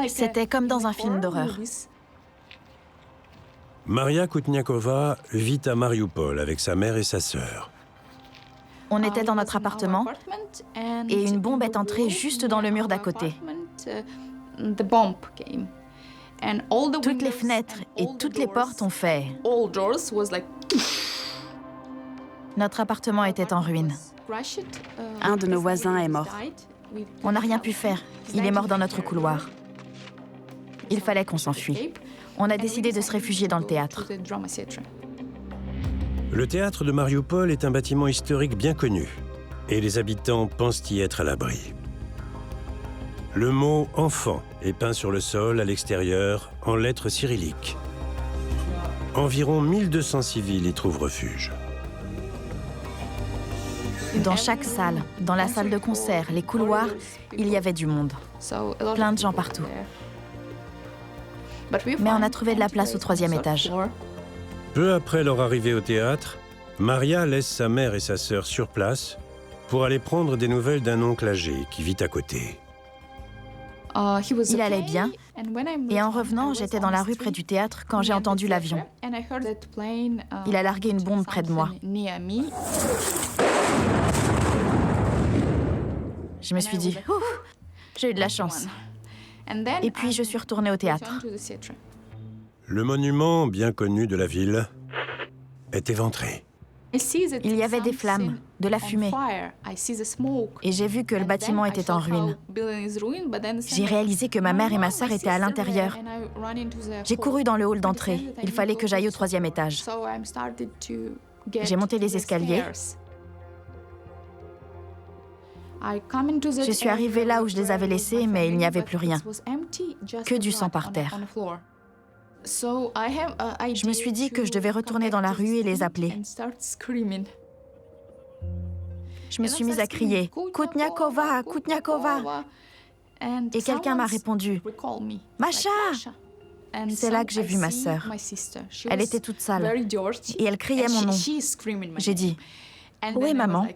C'était comme dans un film d'horreur. Maria Koutniakova vit à Marioupol avec sa mère et sa sœur. On était dans notre appartement et une bombe est entrée juste dans le mur d'à côté. Toutes les fenêtres et toutes les portes ont fait. Notre appartement était en ruine. Un de nos voisins est mort. On n'a rien pu faire. Il est mort dans notre couloir. Il fallait qu'on s'enfuit. On a décidé de se réfugier dans le théâtre. Le théâtre de Marioupol est un bâtiment historique bien connu et les habitants pensent y être à l'abri. Le mot « enfant » est peint sur le sol à l'extérieur en lettres cyrilliques. Environ 1200 civils y trouvent refuge. Dans chaque salle, dans la salle de concert, les couloirs, il y avait du monde. Plein de gens partout. Mais on a trouvé de la place au 3e étage. Peu après leur arrivée au théâtre, Maria laisse sa mère et sa sœur sur place pour aller prendre des nouvelles d'un oncle âgé qui vit à côté. Il allait bien, et en revenant, j'étais dans la rue près du théâtre quand j'ai entendu l'avion. Il a largué une bombe près de moi. Je me suis dit, ouf, j'ai eu de la chance. Et puis je suis retournée au théâtre. Le monument bien connu de la ville est éventré. Il y avait des flammes, de la fumée. Et j'ai vu que le bâtiment était en ruine. J'ai réalisé que ma mère et ma sœur étaient à l'intérieur. J'ai couru dans le hall d'entrée. Il fallait que j'aille au 3e étage. J'ai monté les escaliers. Je suis arrivée là où je les avais laissés, mais il n'y avait plus rien. Que du sang par terre. Je me suis dit que je devais retourner dans la rue et les appeler. Je me suis mise à crier « Koutniakova, Koutniakova !» Et quelqu'un m'a répondu « Masha !» C'est là que j'ai vu ma sœur. Elle était toute sale et elle criait mon nom. J'ai dit « Où est maman ?»